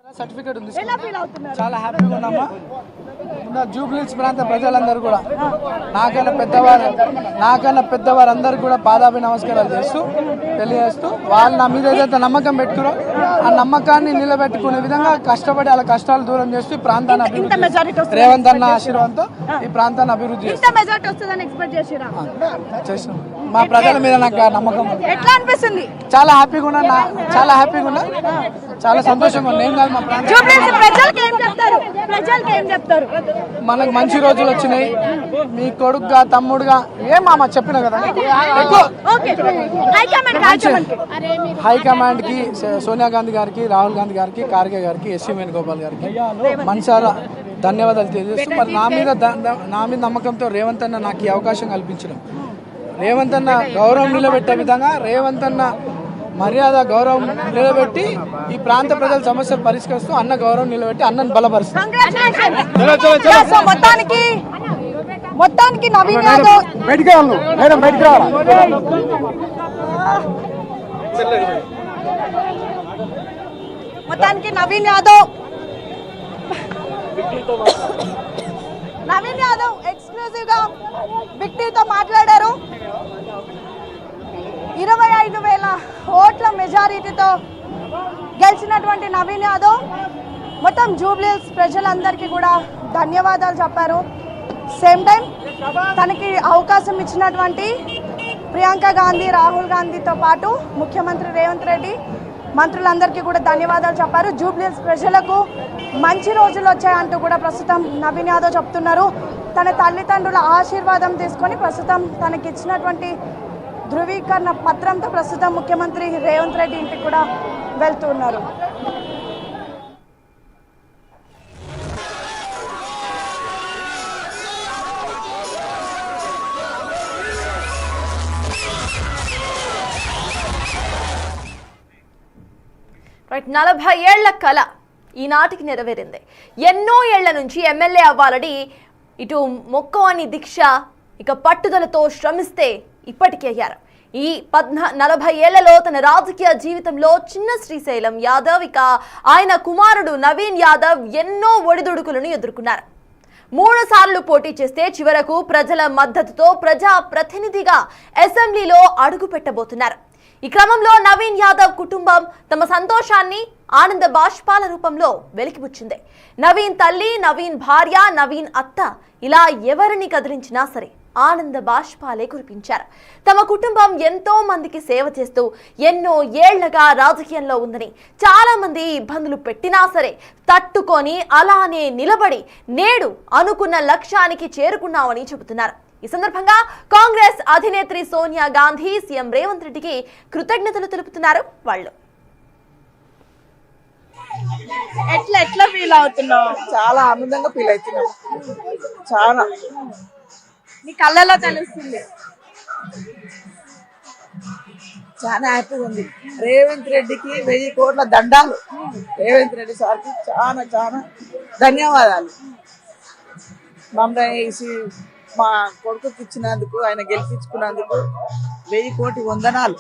Certificate ఉంది, చాలా హ్యాపీగా ఉన్నామా. జూబ్లీహిల్స్ ప్రాంత ప్రజలందరూ కూడా నాకన్నా పెద్దవారందరూ కూడా పాదాభి నమస్కారాలు చేస్తూ తెలియజేస్తూ వాళ్ళు నా మీద ఏదైతే నమ్మకం పెట్టుకురో ఆ నమ్మకాన్ని నిలబెట్టుకునే విధంగా కష్టపడి వాళ్ళ కష్టాలు దూరం చేస్తూ ఈ ప్రాంతాన్ని అభివృద్ధి రేవంత్ అన్న ఆశీర్వాదంతో ఈ ప్రాంతాన్ని అభివృద్ధి చేస్తాం. మా ప్రజల మీద నాకు నమ్మకం ఎట్లా అనిపిస్తుంది? చాలా హ్యాపీగా ఉన్నా, చాలా సంతోషంగా ఉన్నా. ఏం కాదు మా మనకు మంచి రోజులు వచ్చినాయి. మీ కొడుకుగా తమ్ముడుగా ఏం మామ చెప్పిన కదా హైకమాండ్ కి సోనియా గాంధీ గారికి, రాహుల్ గాంధీ గారికి, ఖార్గే గారికి, ఎస్సీ వేణుగోపాల్ గారికి మనసారా ధన్యవాదాలు తెలియజేస్తూ మరి నా మీద నమ్మకంతో రేవంత్ అన్న నాకు ఈ అవకాశం కల్పించడం, రేవంత్ అన్న గౌరవం నిలబెట్టే విధంగా రేవంత్ అన్న మర్యాద గౌరవం నిలబెట్టి ఈ ప్రాంత ప్రజల సమస్యలు పరిష్కరిస్తూ అన్న గౌరవం నిలబెట్టి అన్నను బలపరుస్తాం. మొత్తానికి నవీన్ యాదవ్ ఎక్స్క్లూజివ్ గా బిగ్ టీతో మాట్లాడారు. 25,000 ఓట్ల మెజారిటీతో గెలిచినటువంటి నవీన్ యాదవ్ మొత్తం జూబ్లీహిల్స్ ప్రజలందరికీ కూడా ధన్యవాదాలు చెప్పారు. సేమ్ టైం తనకి అవకాశం ఇచ్చినటువంటి ప్రియాంక గాంధీ, రాహుల్ గాంధీతో పాటు ముఖ్యమంత్రి రేవంత్ రెడ్డి, మంత్రులందరికీ కూడా ధన్యవాదాలు చెప్పారు. జూబ్లీహిల్స్ ప్రజలకు మంచి రోజులు వచ్చాయంటూ కూడా ప్రస్తుతం నవీన్ యాదవ్ చెప్తున్నారు. తన తల్లిదండ్రుల ఆశీర్వాదం తీసుకొని ప్రస్తుతం తనకి ఇచ్చినటువంటి ధృవీకరణ పత్రంతో ప్రస్తుతం ముఖ్యమంత్రి రేవంత్ రెడ్డి ఇంటికి కూడా వెళ్తున్నారు. రైట్, 40 ఏళ్ల కళ ఈనాటికి నెరవేరింది. ఎన్నో ఏళ్ల నుంచి ఎమ్మెల్యే అవ్వాలని ఇటు మొక్కవని దీక్ష, ఇక పట్టుదలతో శ్రమిస్తే ఇప్పటికీ అయ్యారు. ఈ 40 ఏళ్లలో తన రాజకీయ జీవితంలో చిన్న శ్రీశైలం యాదవ్, ఇక ఆయన కుమారుడు నవీన్ యాదవ్ ఎన్నో ఒడిదుడుకులను ఎదుర్కొన్నారు. 3 సార్లు పోటీ చేస్తే చివరకు ప్రజల మద్దతుతో ప్రజా ప్రతినిధిగా అసెంబ్లీలో అడుగు పెట్టబోతున్నారు. ఈ క్రమంలో నవీన్ యాదవ్ కుటుంబం తమ సంతోషాన్ని ఆనంద బాష్పాల రూపంలో వెలికిపుచ్చింది. నవీన్ తల్లి, నవీన్ భార్య, నవీన్ అత్త ఇలా ఎవరిని కదిలించినా సరే ఆనంద బాష్పాలే కురిపించారు. తమ కుటుంబం ఎంతో మందికి సేవ చేస్తూ ఎన్నో ఏళ్లగా రాజకీయంలో ఉందని, చాలా మంది ఇబ్బందులు పెట్టినా సరే తట్టుకొని అలానే నిలబడి నేడు అనుకున్న లక్ష్యానికి చేరుకున్నామని చెబుతున్నారు. ఈ సందర్భంగా కాంగ్రెస్ అధినేత్రి సోనియా గాంధీ, సీఎం రేవంత్ రెడ్డికి కృతజ్ఞతలు తెలుపుతున్నారు. వాళ్ళు ఎట్లా ఫీల్ అవుతున్నావు? చాలా ఆనందంగా ఫీల్ అవుతున్నాం. చాలా నీ కళ్ళలో తెలుస్తుంది. చాలా హ్యాపీగా ఉంది. రేవంత్ రెడ్డికి 1000 కోట్ల దండాలు. రేవంత్ రెడ్డి సార్కి చాలా చాలా ధన్యవాదాలు. మమ్మల్ని మా కొడుకుకి ఇచ్చినందుకు, ఆయన గెలిపించుకున్నందుకు 1000 కోటి వందనాలు.